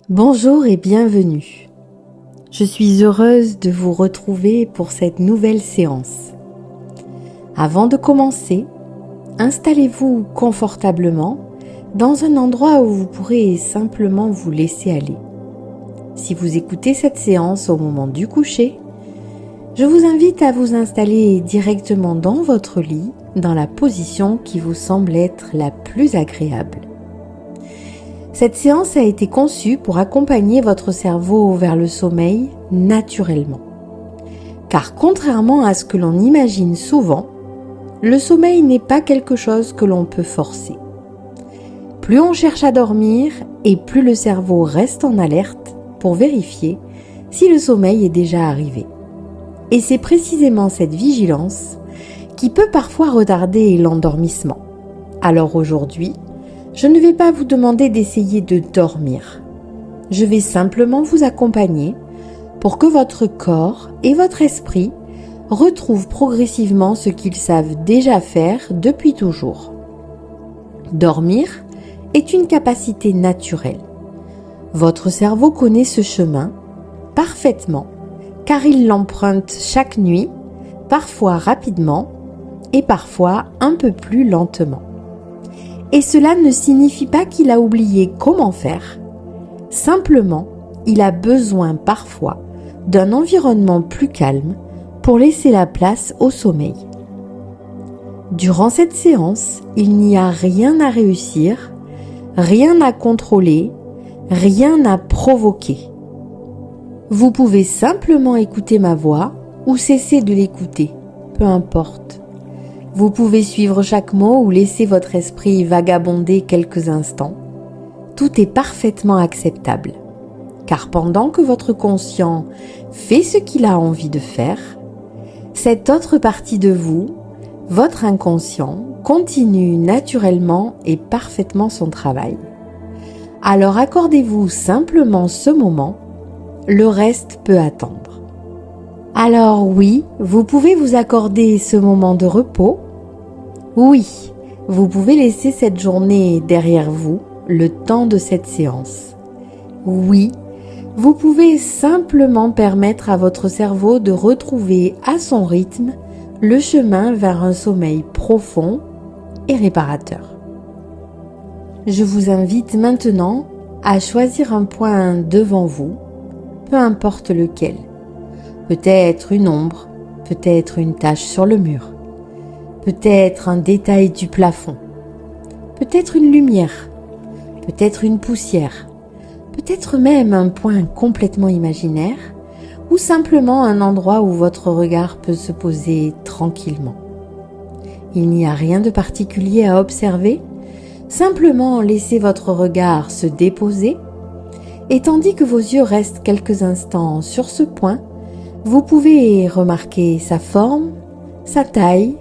Bonjour et bienvenue. Je suis heureuse de vous retrouver pour cette nouvelle séance. Avant de commencer, installez-vous confortablement dans un endroit où vous pourrez simplement vous laisser aller. Si vous écoutez cette séance au moment du coucher, je vous invite à vous installer directement dans votre lit, dans la position qui vous semble être la plus agréable. Cette séance a été conçue pour accompagner votre cerveau vers le sommeil naturellement. Car contrairement à ce que l'on imagine souvent, le sommeil n'est pas quelque chose que l'on peut forcer. Plus on cherche à dormir et plus le cerveau reste en alerte pour vérifier si le sommeil est déjà arrivé. Et c'est précisément cette vigilance qui peut parfois retarder l'endormissement. Alors aujourd'hui, je ne vais pas vous demander d'essayer de dormir. Je vais simplement vous accompagner pour que votre corps et votre esprit retrouvent progressivement ce qu'ils savent déjà faire depuis toujours. Dormir est une capacité naturelle. Votre cerveau connaît ce chemin parfaitement car il l'emprunte chaque nuit, parfois rapidement et parfois un peu plus lentement. Et cela ne signifie pas qu'il a oublié comment faire. Simplement, il a besoin parfois d'un environnement plus calme pour laisser la place au sommeil. Durant cette séance, il n'y a rien à réussir, rien à contrôler, rien à provoquer. Vous pouvez simplement écouter ma voix ou cesser de l'écouter, peu importe. Vous pouvez suivre chaque mot ou laisser votre esprit vagabonder quelques instants. Tout est parfaitement acceptable. Car pendant que votre conscient fait ce qu'il a envie de faire, cette autre partie de vous, votre inconscient, continue naturellement et parfaitement son travail. Alors accordez-vous simplement ce moment, le reste peut attendre. Alors oui, vous pouvez vous accorder ce moment de repos. Oui, vous pouvez laisser cette journée derrière vous le temps de cette séance. Oui, vous pouvez simplement permettre à votre cerveau de retrouver à son rythme le chemin vers un sommeil profond et réparateur. Je vous invite maintenant à choisir un point devant vous, peu importe lequel. Peut-être une ombre, peut-être une tache sur le mur, peut-être un détail du plafond, peut-être une lumière, peut-être une poussière, peut-être même un point complètement imaginaire ou simplement un endroit où votre regard peut se poser tranquillement. Il n'y a rien de particulier à observer, simplement laissez votre regard se déposer et tandis que vos yeux restent quelques instants sur ce point, vous pouvez remarquer sa forme, sa taille,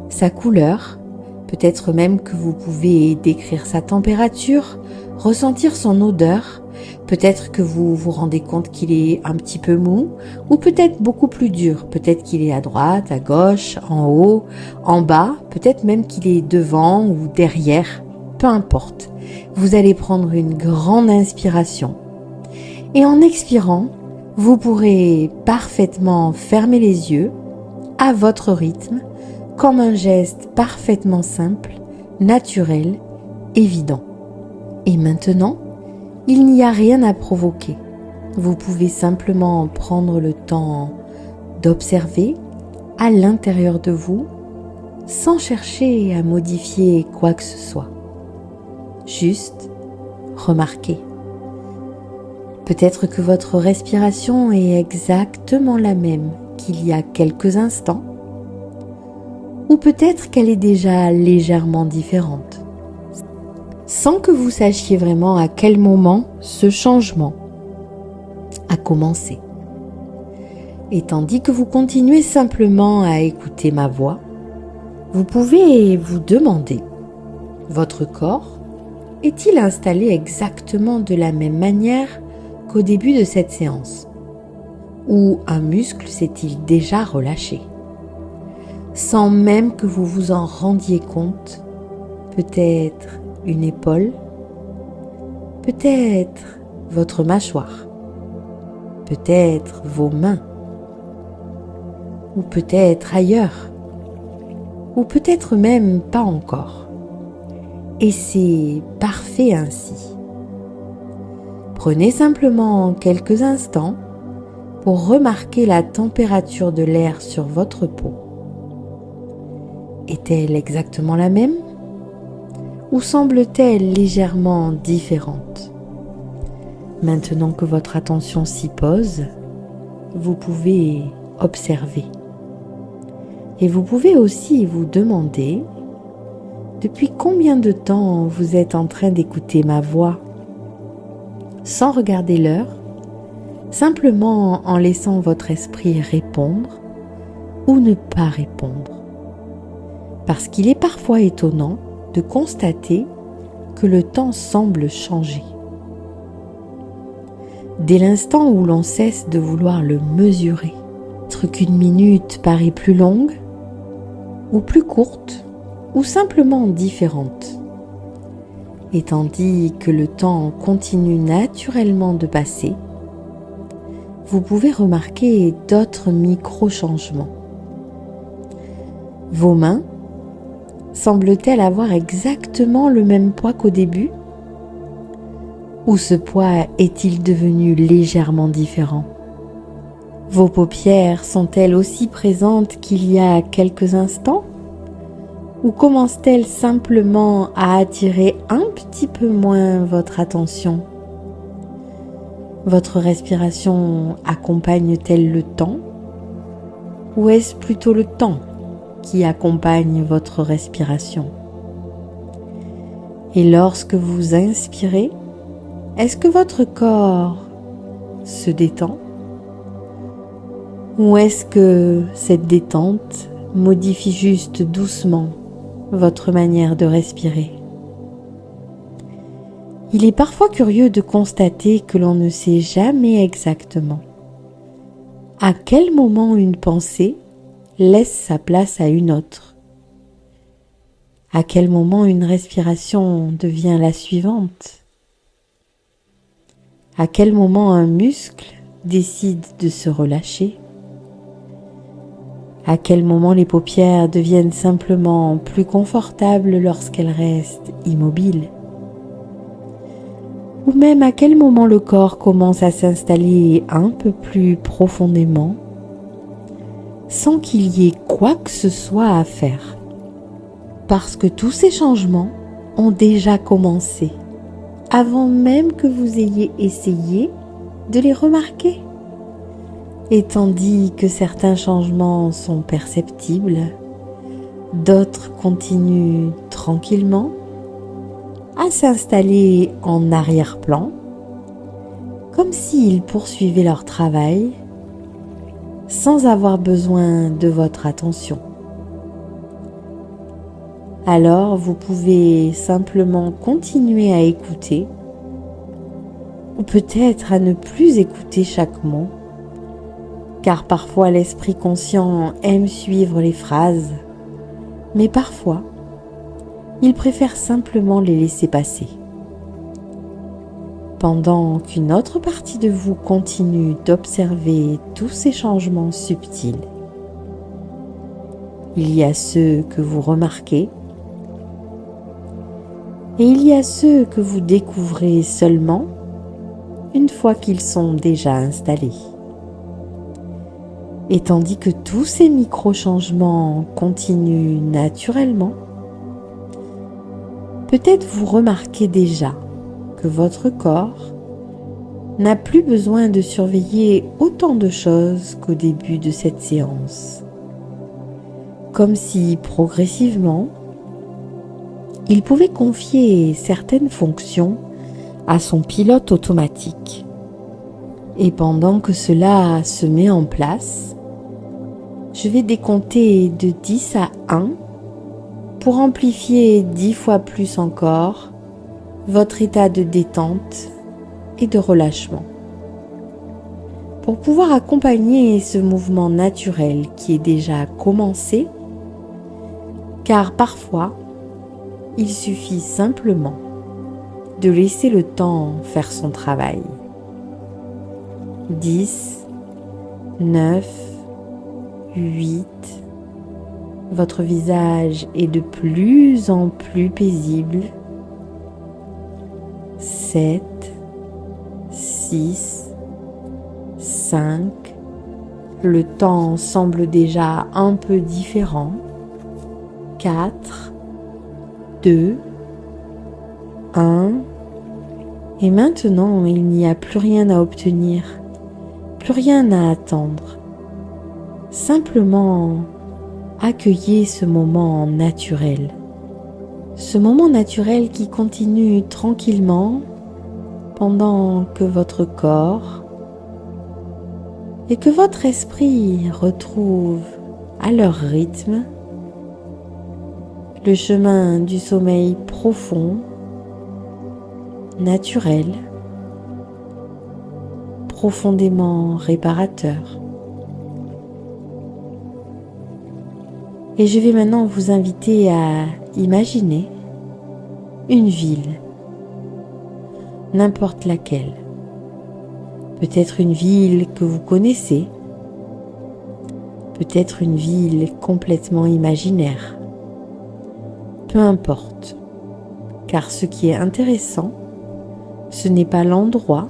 sa couleur, peut-être même que vous pouvez décrire sa température, ressentir son odeur, peut-être que vous vous rendez compte qu'il est un petit peu mou ou peut-être beaucoup plus dur, peut-être qu'il est à droite, à gauche, en haut, en bas, peut-être même qu'il est devant ou derrière, peu importe. Vous allez prendre une grande inspiration et en expirant, vous pourrez parfaitement fermer les yeux à votre rythme comme un geste parfaitement simple, naturel, évident. Et maintenant, il n'y a rien à provoquer. Vous pouvez simplement prendre le temps d'observer à l'intérieur de vous sans chercher à modifier quoi que ce soit. Juste remarquer. Peut-être que votre respiration est exactement la même qu'il y a quelques instants, ou peut-être qu'elle est déjà légèrement différente, sans que vous sachiez vraiment à quel moment ce changement a commencé. Et tandis que vous continuez simplement à écouter ma voix, vous pouvez vous demander, votre corps est-il installé exactement de la même manière qu'au début de cette séance? Ou un muscle s'est-il déjà relâché? Sans même que vous vous en rendiez compte, peut-être une épaule, peut-être votre mâchoire, peut-être vos mains, ou peut-être ailleurs, ou peut-être même pas encore. Et c'est parfait ainsi. Prenez simplement quelques instants pour remarquer la température de l'air sur votre peau. Est-elle exactement la même ou semble-t-elle légèrement différente? Maintenant que votre attention s'y pose, vous pouvez observer. Et vous pouvez aussi vous demander depuis combien de temps vous êtes en train d'écouter ma voix, sans regarder l'heure, simplement en laissant votre esprit répondre ou ne pas répondre. Parce qu'il est parfois étonnant de constater que le temps semble changer. Dès l'instant où l'on cesse de vouloir le mesurer, peut-être qu'une minute paraît plus longue, ou plus courte, ou simplement différente. Et tandis que le temps continue naturellement de passer, vous pouvez remarquer d'autres micro-changements. Vos mains semblent-elles avoir exactement le même poids qu'au début? Ou ce poids est-il devenu légèrement différent? Vos paupières sont-elles aussi présentes qu'il y a quelques instants? Ou commencent-elles simplement à attirer un petit peu moins votre attention? Votre respiration accompagne-t-elle le temps? Ou est-ce plutôt le temps qui accompagne votre respiration? Et lorsque vous inspirez, est-ce que votre corps se détend? Ou est-ce que cette détente modifie juste doucement votre manière de respirer? Il est parfois curieux de constater que l'on ne sait jamais exactement à quel moment une pensée laisse sa place à une autre, à quel moment une respiration devient la suivante, à quel moment un muscle décide de se relâcher, à quel moment les paupières deviennent simplement plus confortables lorsqu'elles restent immobiles, ou même à quel moment le corps commence à s'installer un peu plus profondément sans qu'il y ait quoi que ce soit à faire. Parce que tous ces changements ont déjà commencé avant même que vous ayez essayé de les remarquer. Et tandis que certains changements sont perceptibles, d'autres continuent tranquillement à s'installer en arrière-plan, comme s'ils poursuivaient leur travail sans avoir besoin de votre attention. Alors vous pouvez simplement continuer à écouter, ou peut-être à ne plus écouter chaque mot, car parfois l'esprit conscient aime suivre les phrases, mais parfois il préfère simplement les laisser passer. Pendant qu'une autre partie de vous continue d'observer tous ces changements subtils. Il y a ceux que vous remarquez et il y a ceux que vous découvrez seulement une fois qu'ils sont déjà installés. Et tandis que tous ces micro-changements continuent naturellement, peut-être vous remarquez déjà que votre corps n'a plus besoin de surveiller autant de choses qu'au début de cette séance. Comme si progressivement, il pouvait confier certaines fonctions à son pilote automatique. Et pendant que cela se met en place, je vais décompter de 10 à 1 pour amplifier 10 fois plus encore votre état de détente et de relâchement. Pour pouvoir accompagner ce mouvement naturel qui est déjà commencé, car parfois, il suffit simplement de laisser le temps faire son travail. 10, 9, 8. Votre visage est de plus en plus paisible. 7, 6, 5. Le temps semble déjà un peu différent. 4, 2, 1. Et maintenant, il n'y a plus rien à obtenir, plus rien à attendre. Simplement, accueillez ce moment naturel. Ce moment naturel qui continue tranquillement pendant que votre corps et que votre esprit retrouvent à leur rythme le chemin du sommeil profond, naturel, profondément réparateur. Et je vais maintenant vous inviter à imaginer une ville, n'importe laquelle. Peut-être une ville que vous connaissez, peut-être une ville complètement imaginaire. Peu importe, car ce qui est intéressant, ce n'est pas l'endroit,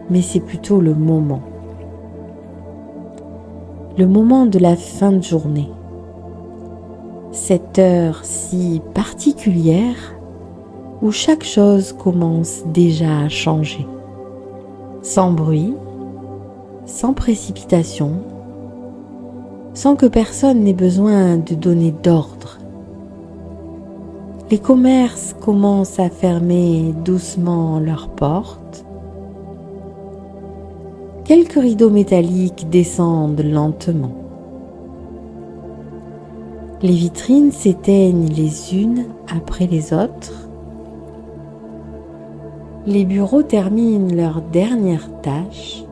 mais c'est plutôt le moment. Le moment de la fin de journée. Cette heure si particulière où chaque chose commence déjà à changer. Sans bruit, sans précipitation, sans que personne n'ait besoin de donner d'ordre. Les commerces commencent à fermer doucement leurs portes. Quelques rideaux métalliques descendent lentement. Les vitrines s'éteignent les unes après les autres. Les bureaux terminent leur dernière tâche.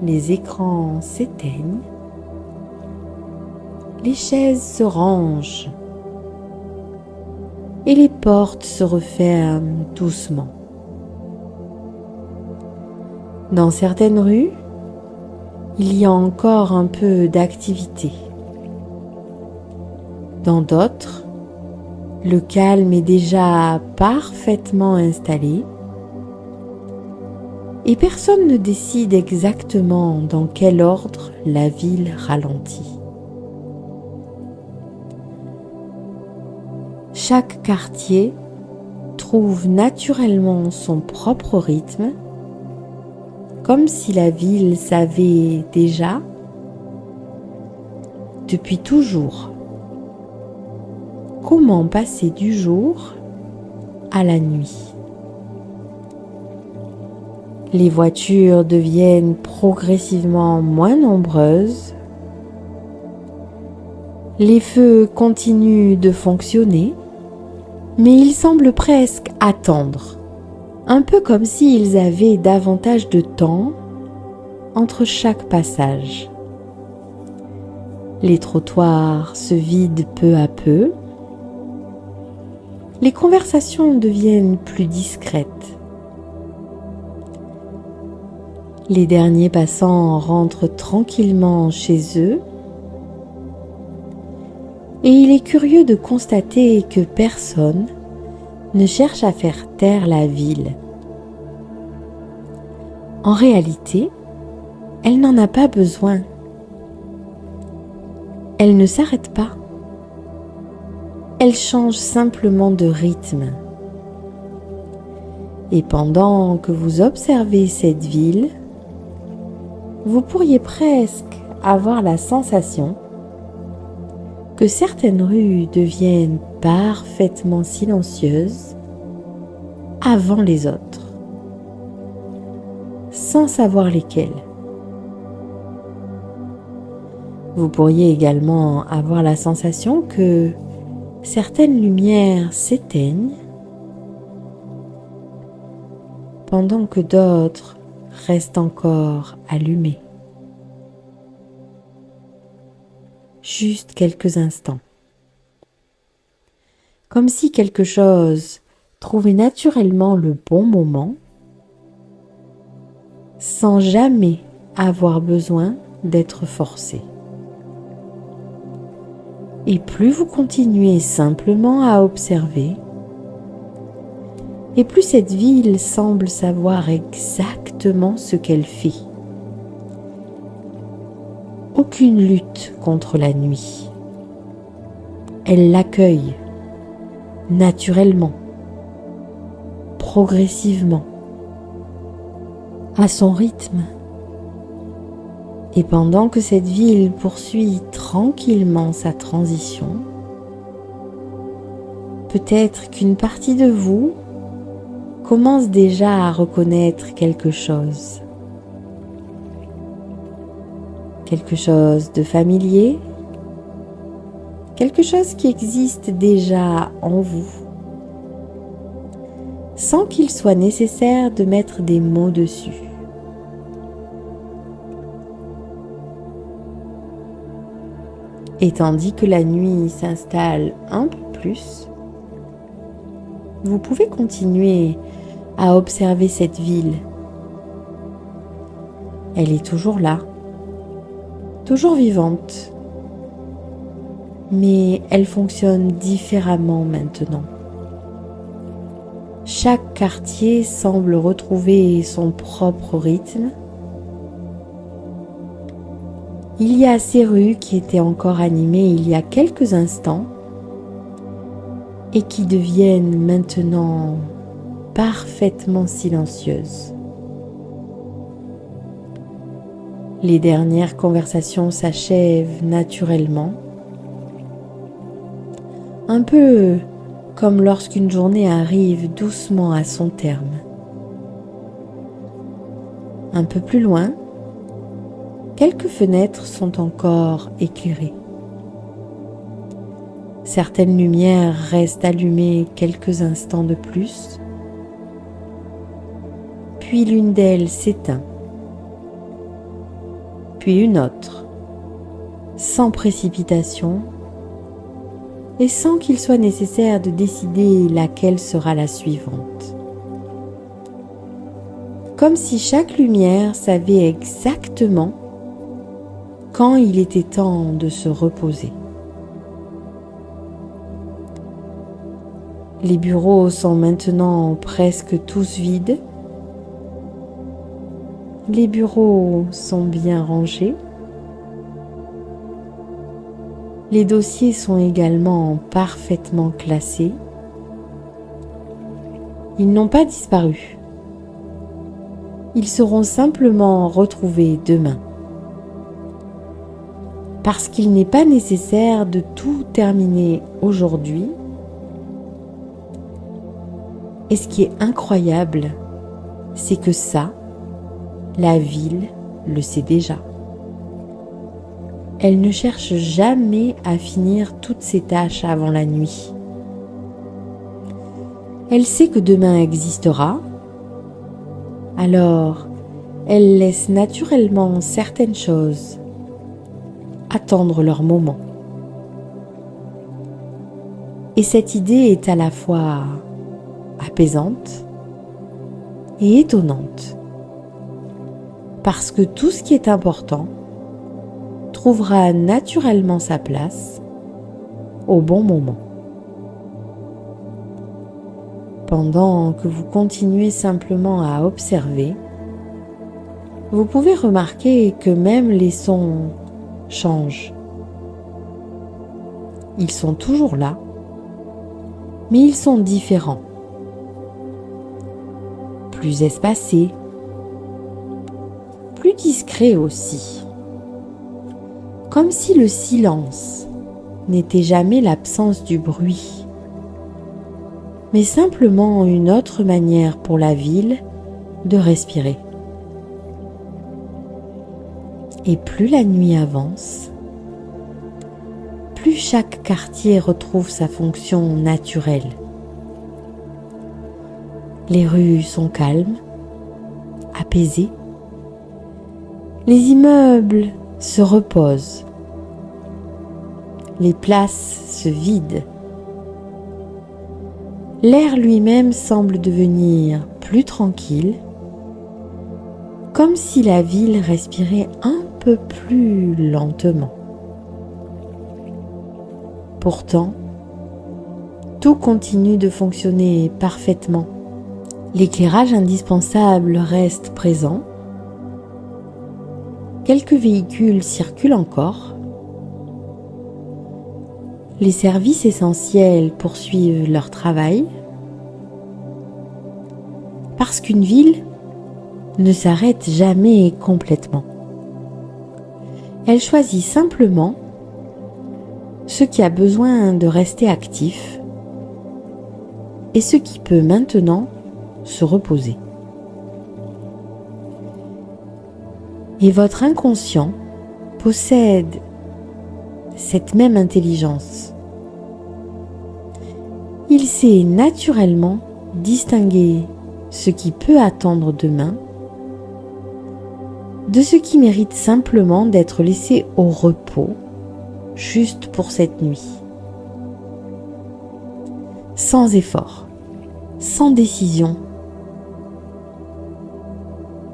Les écrans s'éteignent. Les chaises se rangent. Et les portes se referment doucement. Dans certaines rues, il y a encore un peu d'activité. Dans d'autres, le calme est déjà parfaitement installé et personne ne décide exactement dans quel ordre la ville ralentit. Chaque quartier trouve naturellement son propre rythme, comme si la ville savait déjà, depuis toujours, comment passer du jour à la nuit. Les voitures deviennent progressivement moins nombreuses. Les feux continuent de fonctionner, mais ils semblent presque attendre, un peu comme s'ils avaient davantage de temps entre chaque passage. Les trottoirs se vident peu à peu. Les conversations deviennent plus discrètes. Les derniers passants rentrent tranquillement chez eux. Et il est curieux de constater que personne ne cherche à faire taire la ville. En réalité, elle n'en a pas besoin. Elle ne s'arrête pas. Elle change simplement de rythme. Et pendant que vous observez cette ville, vous pourriez presque avoir la sensation que certaines rues deviennent parfaitement silencieuses avant les autres, sans savoir lesquelles. Vous pourriez également avoir la sensation que certaines lumières s'éteignent pendant que d'autres restent encore allumées. Juste quelques instants. Comme si quelque chose trouvait naturellement le bon moment sans jamais avoir besoin d'être forcé. Et plus vous continuez simplement à observer, et plus cette ville semble savoir exactement ce qu'elle fait. Aucune lutte contre la nuit. Elle l'accueille naturellement, progressivement, à son rythme. Et pendant que cette ville poursuit tranquillement sa transition, peut-être qu'une partie de vous commence déjà à reconnaître quelque chose. Quelque chose de familier, quelque chose qui existe déjà en vous, sans qu'il soit nécessaire de mettre des mots dessus. Et tandis que la nuit s'installe un peu plus, vous pouvez continuer à observer cette ville. Elle est toujours là, toujours vivante, mais elle fonctionne différemment maintenant. Chaque quartier semble retrouver son propre rythme. Il y a ces rues qui étaient encore animées il y a quelques instants et qui deviennent maintenant parfaitement silencieuses. Les dernières conversations s'achèvent naturellement, un peu comme lorsqu'une journée arrive doucement à son terme. Un peu plus loin, quelques fenêtres sont encore éclairées. Certaines lumières restent allumées quelques instants de plus, puis l'une d'elles s'éteint, puis une autre, sans précipitation et sans qu'il soit nécessaire de décider laquelle sera la suivante. Comme si chaque lumière savait exactement quand il était temps de se reposer. Les bureaux sont maintenant presque tous vides. Les bureaux sont bien rangés. Les dossiers sont également parfaitement classés. Ils n'ont pas disparu. Ils seront simplement retrouvés demain. Parce qu'il n'est pas nécessaire de tout terminer aujourd'hui. Et ce qui est incroyable, c'est que ça, la ville le sait déjà. Elle ne cherche jamais à finir toutes ses tâches avant la nuit. Elle sait que demain existera, alors elle laisse naturellement certaines choses attendre leur moment. Et cette idée est à la fois apaisante et étonnante, parce que tout ce qui est important trouvera naturellement sa place au bon moment. Pendant que vous continuez simplement à observer, vous pouvez remarquer que même les sons changent. Ils sont toujours là, mais ils sont différents. Plus espacés, plus discrets aussi. Comme si le silence n'était jamais l'absence du bruit, mais simplement une autre manière pour la ville de respirer. Et plus la nuit avance, plus chaque quartier retrouve sa fonction naturelle. Les rues sont calmes, apaisées. Les immeubles se reposent. Les places se vident. L'air lui-même semble devenir plus tranquille comme si la ville respirait un peu plus lentement. Pourtant, tout continue de fonctionner parfaitement. L'éclairage indispensable reste présent. Quelques véhicules circulent encore. Les services essentiels poursuivent leur travail. Parce qu'une ville ne s'arrête jamais complètement. Elle choisit simplement ce qui a besoin de rester actif et ce qui peut maintenant se reposer. Et votre inconscient possède cette même intelligence. Il sait naturellement distinguer ce qui peut attendre demain de ce qui mérite simplement d'être laissé au repos juste pour cette nuit. Sans effort, sans décision,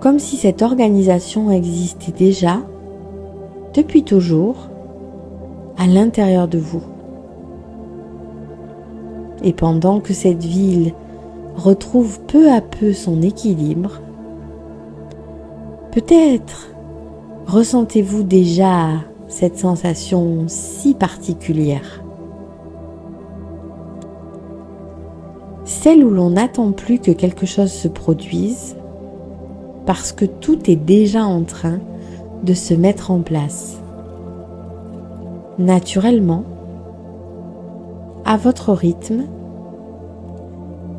comme si cette organisation existait déjà, depuis toujours, à l'intérieur de vous. Et pendant que cette ville retrouve peu à peu son équilibre, peut-être ressentez-vous déjà cette sensation si particulière. Celle où l'on n'attend plus que quelque chose se produise, parce que tout est déjà en train de se mettre en place. Naturellement, à votre rythme,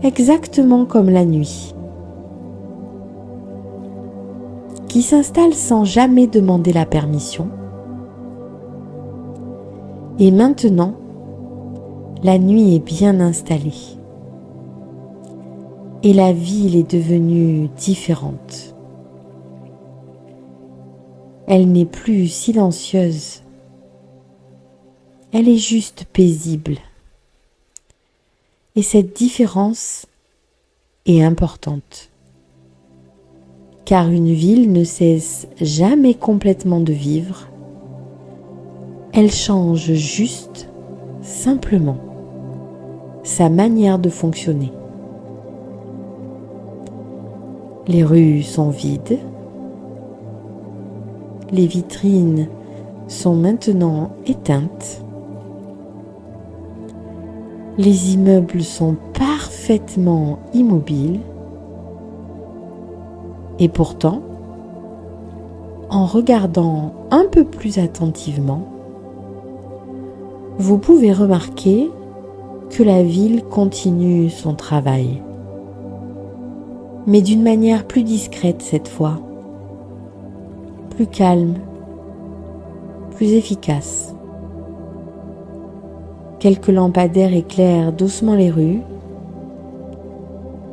exactement comme la nuit, qui s'installe sans jamais demander la permission. Et maintenant, la nuit est bien installée. Et la ville est devenue différente. Elle n'est plus silencieuse. Elle est juste paisible. Et cette différence est importante. Car une ville ne cesse jamais complètement de vivre. Elle change juste, simplement, sa manière de fonctionner. Les rues sont vides. Les vitrines sont maintenant éteintes. Les immeubles sont parfaitement immobiles. Et pourtant, en regardant un peu plus attentivement, vous pouvez remarquer que la ville continue son travail. Mais d'une manière plus discrète cette fois, plus calme, plus efficace. Quelques lampadaires éclairent doucement les rues,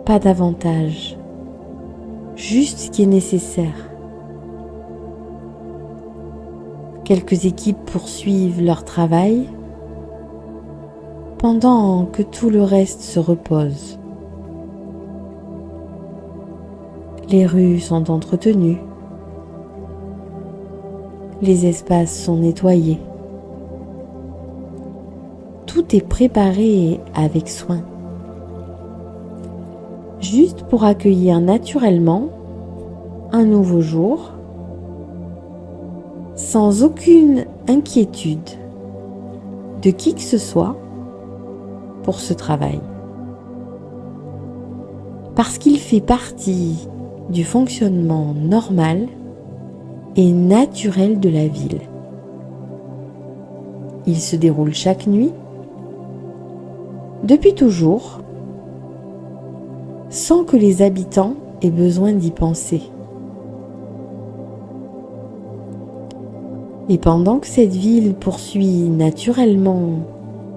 pas davantage, juste ce qui est nécessaire. Quelques équipes poursuivent leur travail, pendant que tout le reste se repose. Les rues sont entretenues. Les espaces sont nettoyés. Tout est préparé avec soin. Juste pour accueillir naturellement un nouveau jour, sans aucune inquiétude de qui que ce soit pour ce travail. Parce qu'il fait partie du fonctionnement normal et naturel de la ville. Il se déroule chaque nuit, depuis toujours, sans que les habitants aient besoin d'y penser. Et pendant que cette ville poursuit naturellement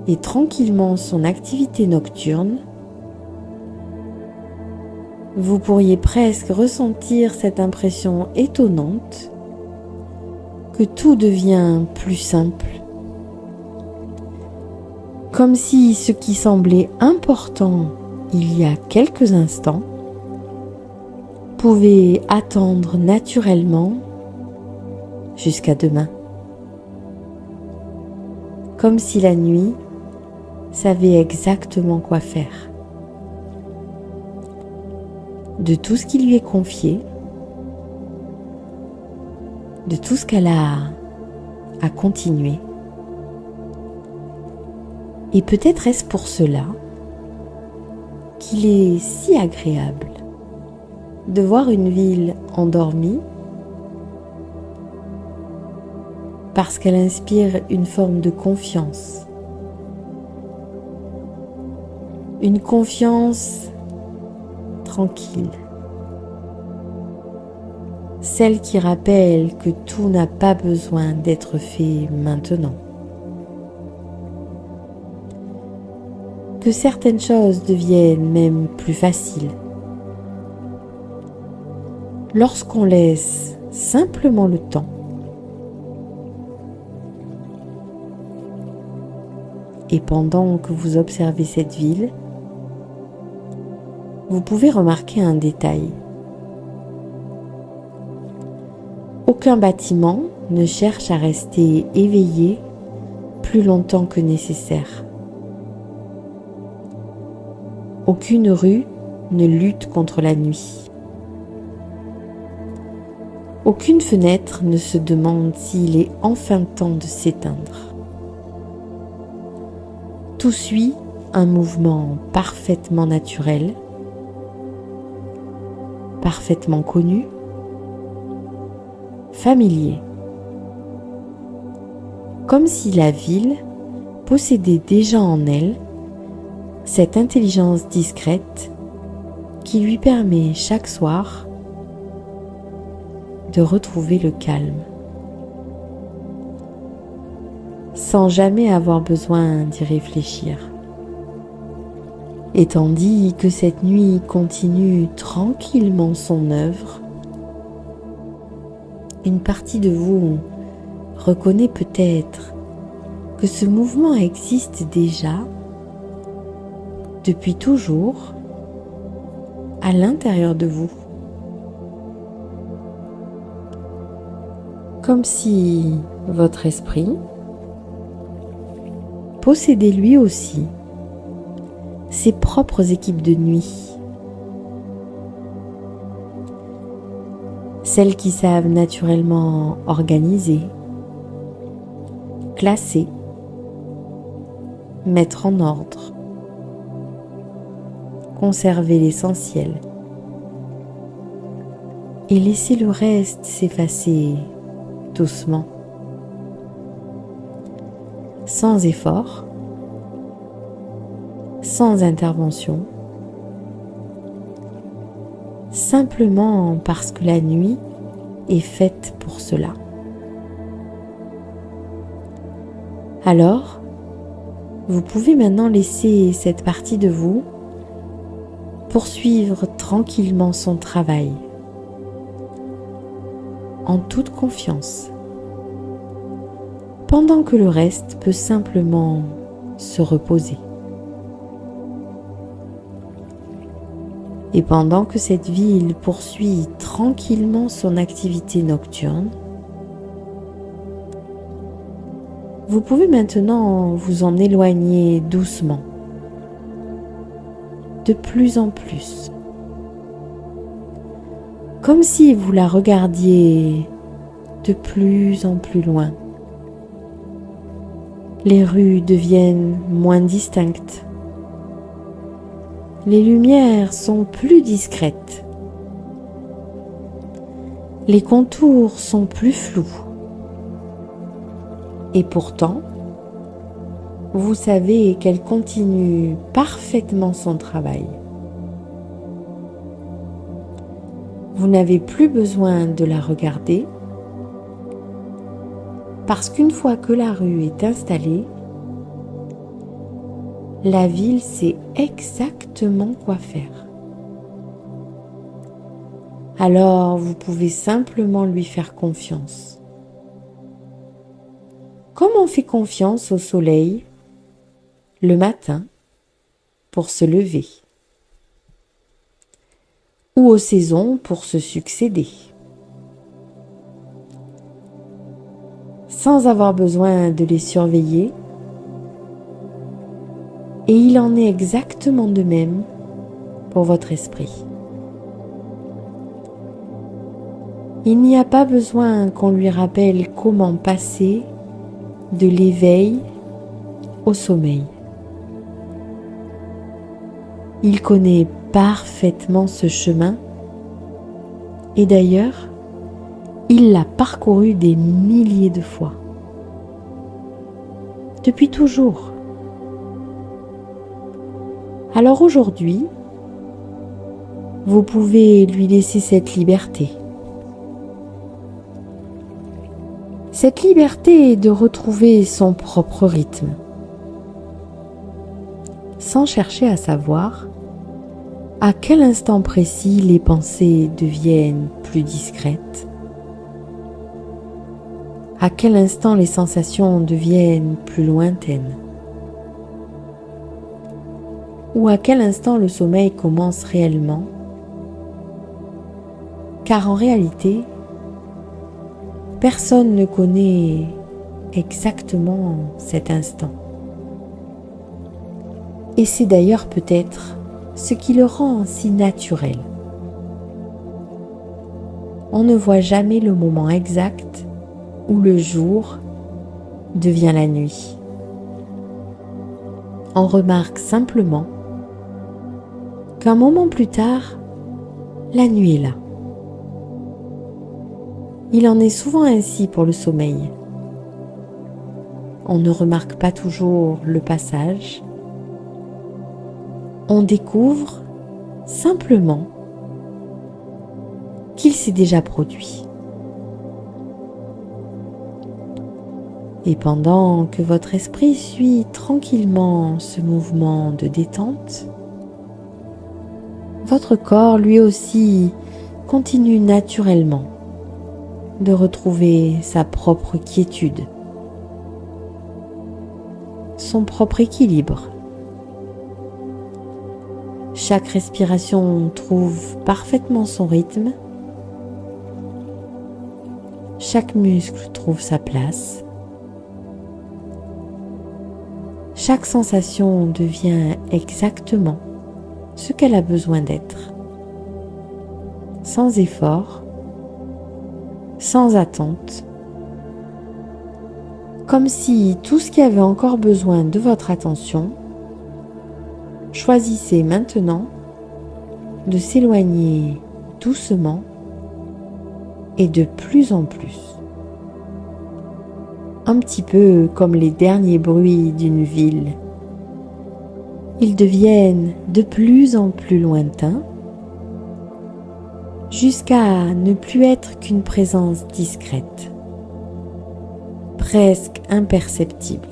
et tranquillement son activité nocturne, vous pourriez presque ressentir cette impression étonnante que tout devient plus simple. Comme si ce qui semblait important il y a quelques instants pouvez attendre naturellement jusqu'à demain, comme si la nuit savait exactement quoi faire. De tout ce qui lui est confié, de tout ce qu'elle a à continuer. Et peut-être est-ce pour cela qu'il est si agréable de voir une ville endormie, parce qu'elle inspire une forme de confiance. Une confiance tranquille. Celle qui rappelle que tout n'a pas besoin d'être fait maintenant. Que certaines choses deviennent même plus faciles. Lorsqu'on laisse simplement le temps. Et pendant que vous observez cette ville, vous pouvez remarquer un détail. Aucun bâtiment ne cherche à rester éveillé plus longtemps que nécessaire. Aucune rue ne lutte contre la nuit. Aucune fenêtre ne se demande s'il est enfin temps de s'éteindre. Tout suit un mouvement parfaitement naturel, parfaitement connu, familier. Comme si la ville possédait déjà en elle cette intelligence discrète qui lui permet chaque soir de retrouver le calme, sans jamais avoir besoin d'y réfléchir. Et tandis que cette nuit continue tranquillement son œuvre, une partie de vous reconnaît peut-être que ce mouvement existe déjà depuis toujours à l'intérieur de vous. Comme si votre esprit possédait lui aussi ses propres équipes de nuit. Celles qui savent naturellement organiser, classer, mettre en ordre, conserver l'essentiel et laisser le reste s'effacer doucement, sans effort, sans intervention, simplement parce que la nuit est faite pour cela. Alors, vous pouvez maintenant laisser cette partie de vous poursuivre tranquillement son travail, en toute confiance, pendant que le reste peut simplement se reposer. Et pendant que cette ville poursuit tranquillement son activité nocturne, vous pouvez maintenant vous en éloigner doucement, de plus en plus, comme si vous la regardiez de plus en plus loin. Les rues deviennent moins distinctes. Les lumières sont plus discrètes. Les contours sont plus flous. Et pourtant, vous savez qu'elle continue parfaitement son travail. Vous n'avez plus besoin de la regarder parce qu'une fois que la rue est installée, la ville sait exactement quoi faire. Alors vous pouvez simplement lui faire confiance. Comme on fait confiance au soleil le matin pour se lever. ou aux saisons pour se succéder. Sans avoir besoin de les surveiller, et il en est exactement de même pour votre esprit. Il n'y a pas besoin qu'on lui rappelle comment passer de l'éveil au sommeil. Il connaît parfaitement ce chemin et d'ailleurs, il l'a parcouru des milliers de fois. Depuis toujours. Alors aujourd'hui, vous pouvez lui laisser cette liberté. Cette liberté de retrouver son propre rythme, sans chercher à savoir à quel instant précis les pensées deviennent plus discrètes, à quel instant les sensations deviennent plus lointaines, ou à quel instant le sommeil commence réellement, car en réalité, personne ne connaît exactement cet instant. Et c'est d'ailleurs peut-être ce qui le rend si naturel. On ne voit jamais le moment exact où le jour devient la nuit. On remarque simplement qu'un moment plus tard, la nuit est là. Il en est souvent ainsi pour le sommeil. On ne remarque pas toujours le passage. On découvre simplement qu'il s'est déjà produit. Et pendant que votre esprit suit tranquillement ce mouvement de détente, votre corps lui aussi continue naturellement de retrouver sa propre quiétude, son propre équilibre. Chaque respiration trouve parfaitement son rythme, chaque muscle trouve sa place, chaque sensation devient exactement ce qu'elle a besoin d'être, sans effort, sans attente, comme si tout ce qui avait encore besoin de votre attention choisissait maintenant de s'éloigner doucement et de plus en plus. Un petit peu comme les derniers bruits d'une ville. Ils deviennent de plus en plus lointains jusqu'à ne plus être qu'une présence discrète, presque imperceptible.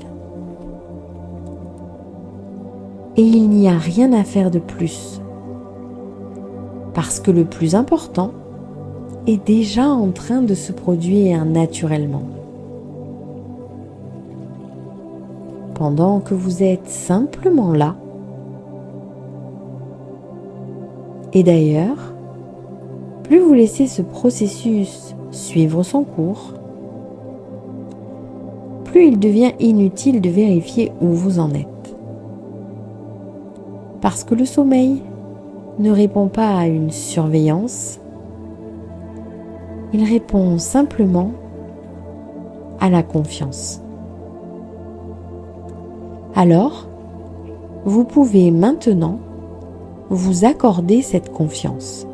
Et il n'y a rien à faire de plus, parce que le plus important est déjà en train de se produire naturellement. Pendant que vous êtes simplement là, et d'ailleurs, plus vous laissez ce processus suivre son cours, plus il devient inutile de vérifier où vous en êtes. Parce que le sommeil ne répond pas à une surveillance, il répond simplement à la confiance. Alors, vous pouvez maintenant vous accorder cette confiance.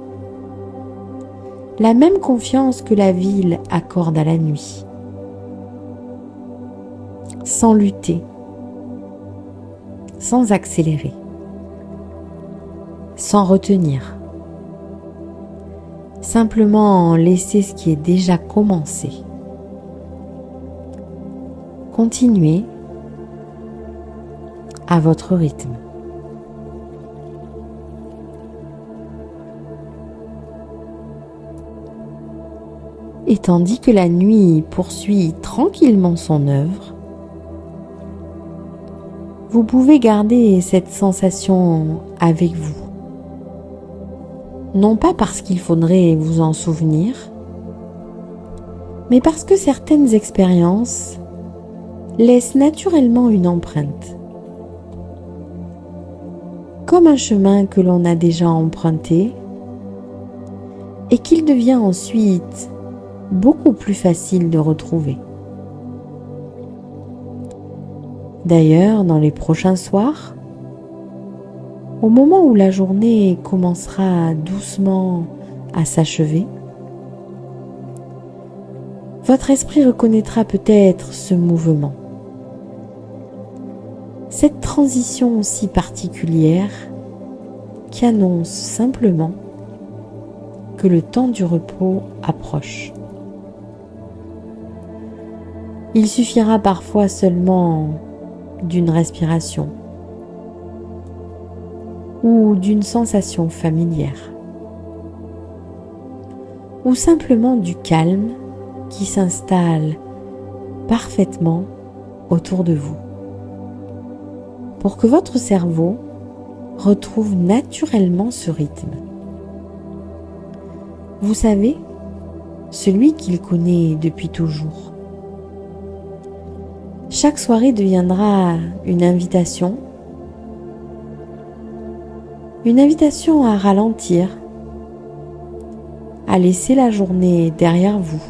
La même confiance que la ville accorde à la nuit. Sans lutter, sans accélérer, sans retenir. Simplement laisser ce qui est déjà commencé. Continuez à votre rythme. Et tandis que la nuit poursuit tranquillement son œuvre, vous pouvez garder cette sensation avec vous. non pas parce qu'il faudrait vous en souvenir, mais parce que certaines expériences laissent naturellement une empreinte. Comme un chemin que l'on a déjà emprunté et qu'il devient ensuite beaucoup plus facile de retrouver. D'ailleurs, dans les prochains soirs, au moment où la journée commencera doucement à s'achever, votre esprit reconnaîtra peut-être ce mouvement, cette transition si particulière qui annonce simplement que le temps du repos approche. Il suffira parfois seulement d'une respiration ou d'une sensation familière, ou simplement du calme qui s'installe parfaitement autour de vous, pour que votre cerveau retrouve naturellement ce rythme. Vous savez, celui qu'il connaît depuis toujours. Chaque soirée deviendra une invitation à ralentir, à laisser la journée derrière vous,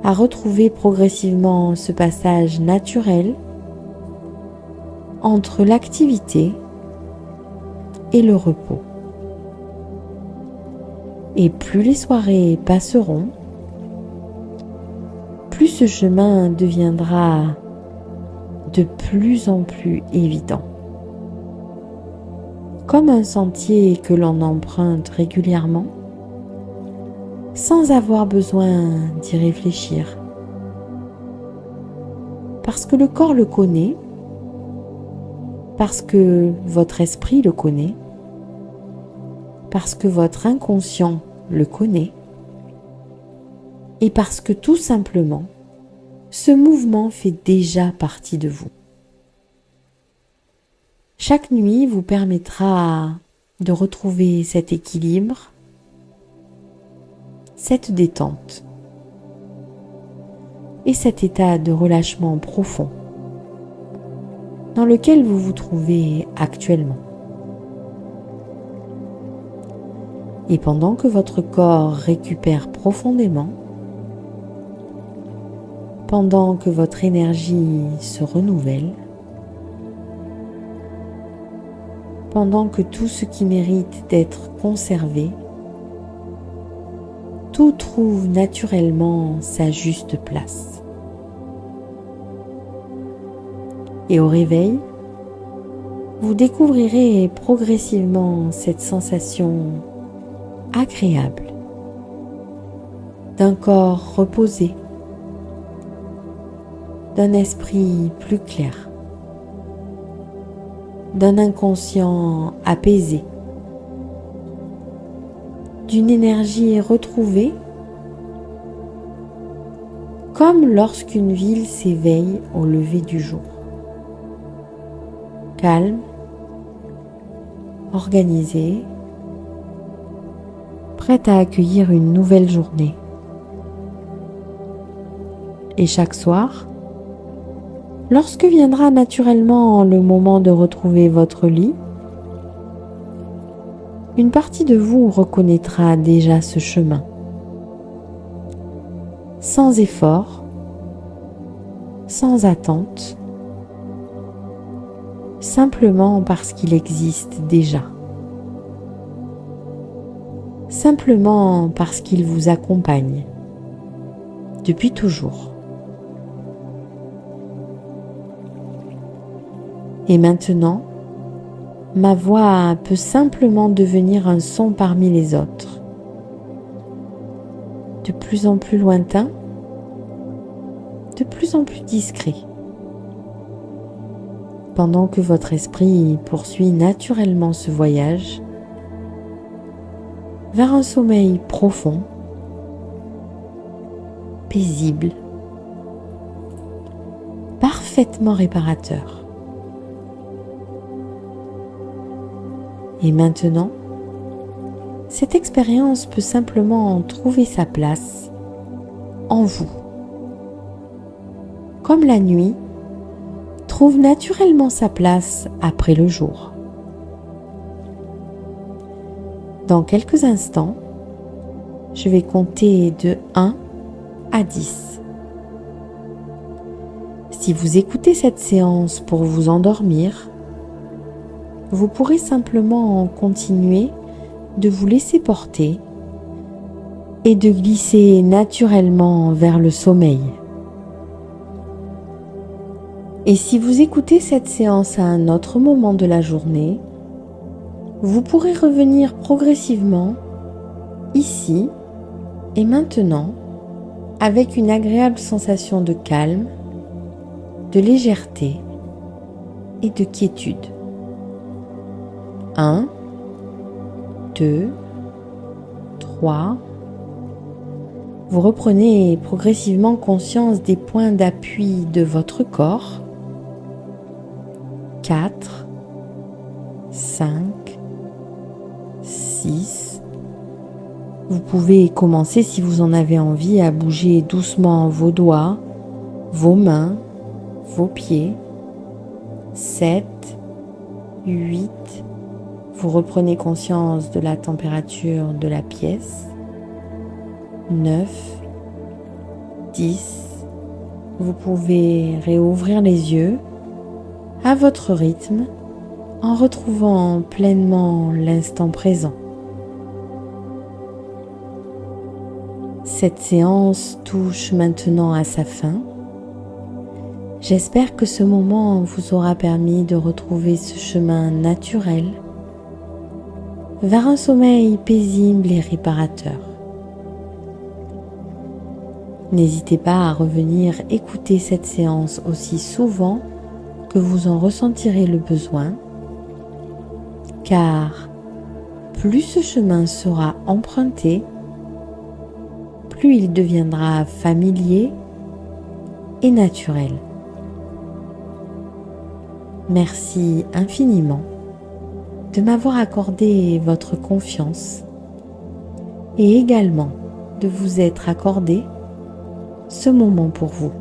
à retrouver progressivement ce passage naturel entre l'activité et le repos. Et plus les soirées passeront, plus ce chemin deviendra de plus en plus évident. Comme un sentier que l'on emprunte régulièrement, sans avoir besoin d'y réfléchir. Parce que le corps le connaît, parce que votre esprit le connaît, parce que votre inconscient le connaît, et parce que tout simplement, ce mouvement fait déjà partie de vous. Chaque nuit vous permettra de retrouver cet équilibre, cette détente et cet état de relâchement profond dans lequel vous vous trouvez actuellement. Et pendant que votre corps récupère profondément, pendant que votre énergie se renouvelle, pendant que tout ce qui mérite d'être conservé, tout trouve naturellement sa juste place. Et au réveil, vous découvrirez progressivement cette sensation agréable d'un corps reposé, d'un esprit plus clair, d'un inconscient apaisé, d'une énergie retrouvée, comme lorsqu'une ville s'éveille au lever du jour. Calme, organisée, prête à accueillir une nouvelle journée. Et chaque soir, lorsque viendra naturellement le moment de retrouver votre lit, une partie de vous reconnaîtra déjà ce chemin, sans effort, sans attente, simplement parce qu'il existe déjà, simplement parce qu'il vous accompagne depuis toujours. Et maintenant, ma voix peut simplement devenir un son parmi les autres, de plus en plus lointain, de plus en plus discret, pendant que votre esprit poursuit naturellement ce voyage vers un sommeil profond, paisible, parfaitement réparateur. Et maintenant, Cette expérience peut simplement trouver sa place en vous. Comme la nuit trouve naturellement sa place après le jour. Dans quelques instants, je vais compter de 1 à 10. Si vous écoutez cette séance pour vous endormir, vous pourrez simplement continuer de vous laisser porter et de glisser naturellement vers le sommeil. Et si vous écoutez cette séance à un autre moment de la journée, vous pourrez revenir progressivement ici et maintenant avec une agréable sensation de calme, de légèreté et de quiétude. 1, 2, 3. Vous reprenez progressivement conscience des points d'appui de votre corps. 4, 5, 6. Vous pouvez commencer, si vous en avez envie, à bouger doucement vos doigts, vos mains, vos pieds. 7, 8. Vous reprenez conscience de la température de la pièce. 9, 10. Vous pouvez réouvrir les yeux à votre rythme en retrouvant pleinement l'instant présent. Cette séance touche maintenant à sa fin. J'espère que ce moment vous aura permis de retrouver ce chemin naturel vers un sommeil paisible et réparateur. N'hésitez pas à revenir écouter cette séance aussi souvent que vous en ressentirez le besoin, car plus ce chemin sera emprunté, plus il deviendra familier et naturel. Merci infiniment de m'avoir accordé votre confiance et également de vous être accordé ce moment pour vous.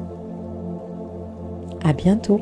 À bientôt.